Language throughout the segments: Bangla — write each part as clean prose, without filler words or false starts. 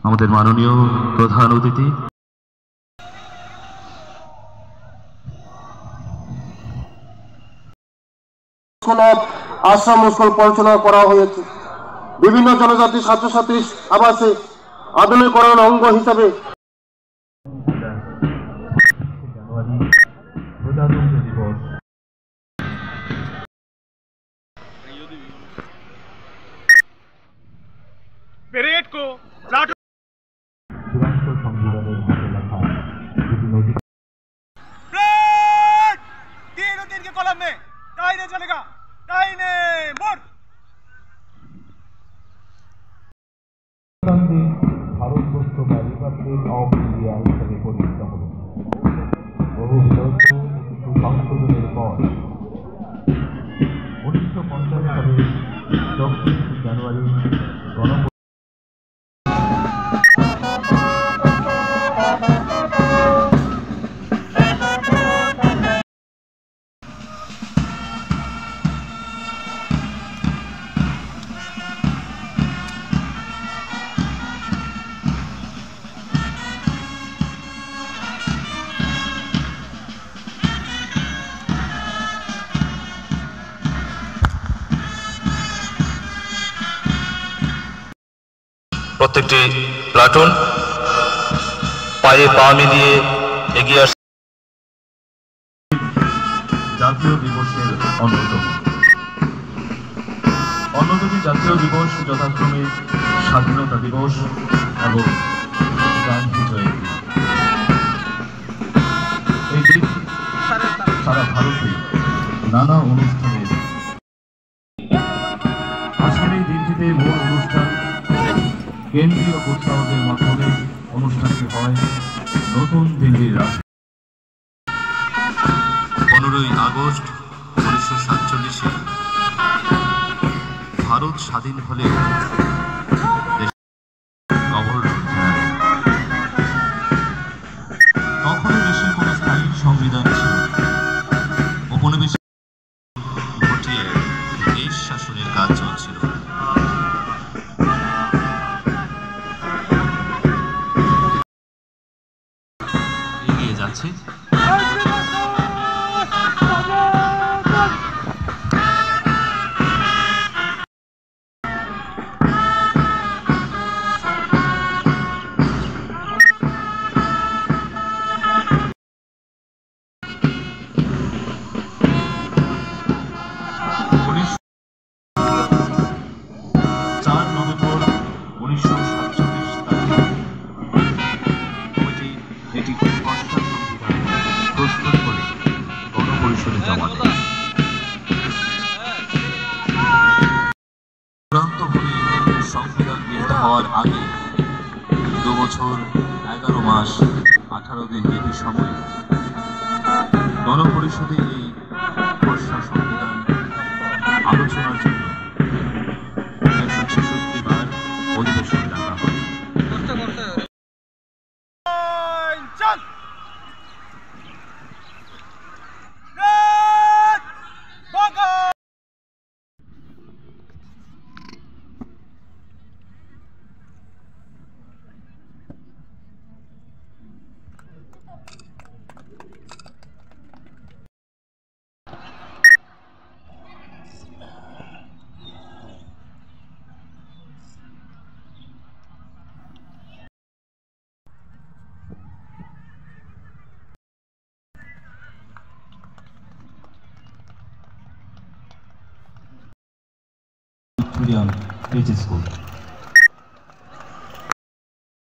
আমাদের মাননীয় প্রধান অতিথি আশ্রম স্কুল পরিচালনা করা হয়েছে। বিভিন্ন জনজাতি ছাত্রছাত্রী আবাসে আধুনিকরণ অঙ্গ হিসাবে প্রজাতন্ত্র দিবস पेरेड को চূড়ান্ত সংবিধানের হাতে লেখা तीन के कॉलम में दाहिने चलेगा, दाहिने मोड़। ভারতবর্ষ বা রিপাবলিক অফ ইন্ডিয়া হিসেবে পরিচিত হবে। বহু বিতর্ক সংশোধনের পর 1950 সালে 24 জানুয়ারি প্রত্যেকটি প্লাটুন পায়ে পা মিলিয়ে এগিয়ে আসে। জাতীয় দিবসের অন্যতম জাতীয় দিবস যথাক্রমে স্বাধীনতা দিবস এবং গান্ধী জয়ন্তী। এই দিন সারা ভারতে নানা অনুষ্ঠানে আজকের এই দিনটিতে মূল অনুষ্ঠান কেন্দ্রীয় কুচকাওয়াজের মাধ্যমে অনুষ্ঠানটি হয় নতুন দিল্লির রাজধানী। 15ই আগস্ট 1947-এ ভারত স্বাধীন হলে গভর্নর জেনারেল, তখনও দেশের কোনো স্থায়ী সংবিধান ছিল। উপনিবেশ ঘটিয়ে দেশ শাসনের কাজ চলছিল। এগিয়ে যাচ্ছে সংবিধান গৃহীত হওয়ার আগে 2 বছর 11 মাস 18 দিন ব্যাপী সময় গণপরিষদে এই খসড়া সংবিধান আলোচনার জন্য 166 বার অধিবেশন ডাকা হয়।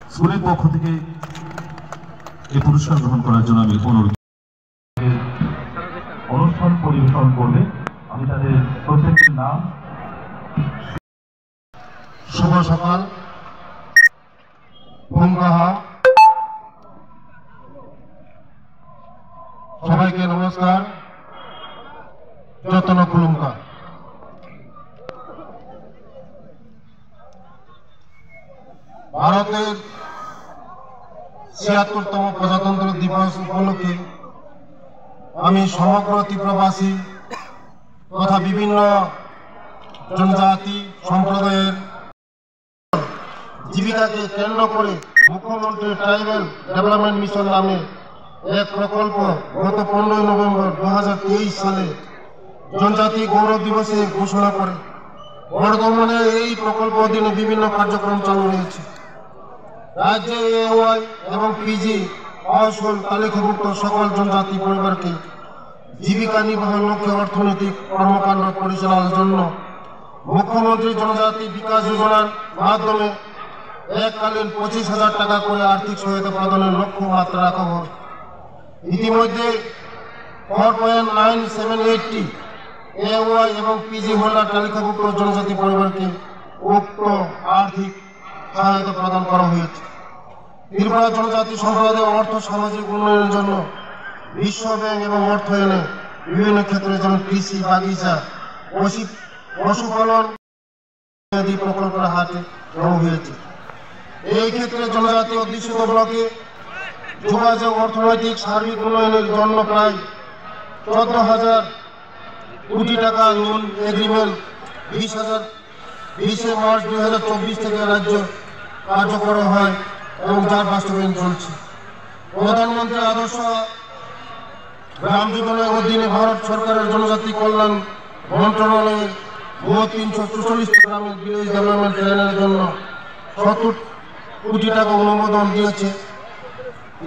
স্কুলের পক্ষ থেকে এই পুরস্কার গ্রহণ করার জন্য আমি অনুরোধ অনুষ্ঠান পরিবেশন করবে। আমি তাদের প্রত্যেকের নাম। শুভ সকাল, সবাইকে নমস্কার, যত্ন খুলুমকার। ভারতের 76তম প্রজাতন্ত্র দিবস উপলক্ষে আমি সমগ্র ত্রিপুরাবাসী তথা বিভিন্ন জনজাতি সম্প্রদায়ের জীবিকা জীবিকাকে কেন্দ্র করে মুখ্যমন্ত্রী ট্রাইবাল ডেভেলপমেন্ট মিশন নামে এক প্রকল্প গত 15 নভেম্বর 2023 সালে জনজাতি গৌরব দিবসে ঘোষণা করে। বর্তমানে এই প্রকল্প অধীনে বিভিন্ন কার্যক্রম চালু রয়েছে। রাজ্যে এওয়াই এবং পিজি অসল তালিকাভুক্ত সকল জনজাতি পরিবারকে জীবিকা নির্বাহের লক্ষ্যে অর্থনৈতিক কর্মকাণ্ড পরিচালনার জন্য মুখ্যমন্ত্রী জনজাতি বিকাশ যোজনার মাধ্যমে এককালীন 25,000 টাকা করে আর্থিক সহায়তা প্রদানের লক্ষ্য মাত্রা রাখা হয়। ইতিমধ্যে 4.978টি এওয়াই এবং পিজি হোল্ডার তালিকাভুক্ত জনজাতি পরিবারকে উক্ত আর্থিক সহায়তা প্রদান করা হয়েছে। ত্রিপুরা জনজাতি সম্প্রদায়ের অর্থ সামাজিক উন্নয়নের জন্য বিশ্ব ব্যাংক এবং অর্থায়নে বিভিন্ন ক্ষেত্রে যেমন কৃষি, বাগিচা, পশুপালন ইত্যাদি প্রকল্পের হাতে নেওয়া হয়েছে। এই ক্ষেত্রে জনজাতি অধ্যুষিত ব্লকে যোগাযোগ অর্থনৈতিক সার্বিক উন্নয়নের জন্য প্রায় 14,000 কোটি টাকা লোন এগ্রিমেন্ট 20 মার্চ 2024 থেকে রাজ্য কার্যকর হয় এবং যার বাস্তবায়ন চলছে। প্রধানমন্ত্রী আদর্শ গ্রাম জীবনের অধীনে ভারত সরকারের জনজাতি কল্যাণ মন্ত্রণালয়ের 344 গ্রামের ভিলেজ ডেভেলপমেন্ট প্ল্যানের জন্য 70 কোটি টাকা অনুমোদন দিয়েছে।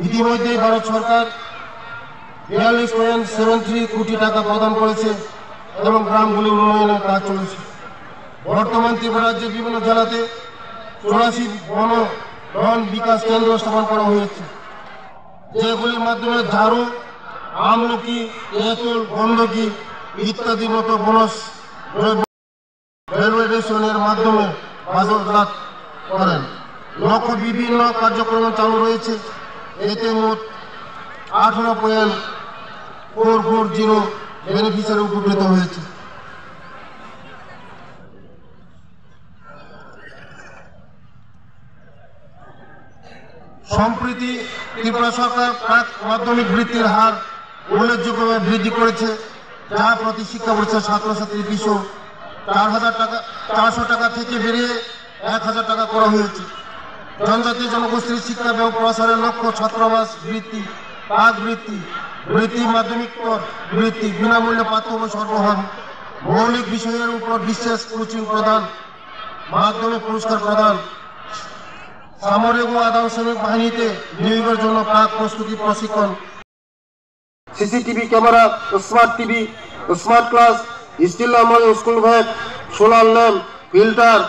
ইতিমধ্যে ভারত সরকার 42.73 কোটি টাকা প্রদান করেছে এবং গ্রামগুলি উন্নয়নের কাজ চলেছে। বর্তমান ত্রিপুরা রাজ্যের বিভিন্ন জেলাতে 84 বন বিকাশ কেন্দ্র স্থাপন করা হয়েছে, যেগুলির মাধ্যমে ঝাড়ু, আমলকি, তেঁতুল, গন্ধকি ইত্যাদি মতো বনজ দ্রব্য রেলওয়ে স্টেশনের মাধ্যমে বাজারজাত করেন। লক্ষ্য বিভিন্ন কার্যক্রম চালু রয়েছে। এতে মোট 18.440 বেনিফিশিয়ারি উপকৃত হয়েছে। সম্প্রতি ত্রিপুরা সরকার প্রাক মাধ্যমিক বৃত্তির হার উল্লেখযোগ্যভাবে বৃদ্ধি করেছে, যা প্রতি শিক্ষাবর্ষে ছাত্রছাত্রীর পিছু 400 টাকা থেকে বেরিয়ে 1,000 টাকা করা হয়েছে। জনজাতি জনগোষ্ঠীর শিক্ষা এবং প্রসারের লক্ষ্য ছাত্রাবাস বৃত্তি, পাক বৃত্তি, বৃত্তি মাধ্যমিক বৃত্তি, বিনামূল্যে পাঠ্য বই সরবরাহ, মৌলিক বিষয়ের উপর বিশেষ কোচিং প্রদান, মাধ্যমিক পুরস্কার প্রদান, সামরিক ও আধা সামরিক বাহিনীতে নিয়োগের জন্য প্রাক প্রস্তুতি প্রশিক্ষণ, CCTV camera, smart TV, smart class, steel school bag, solar lamp, filter,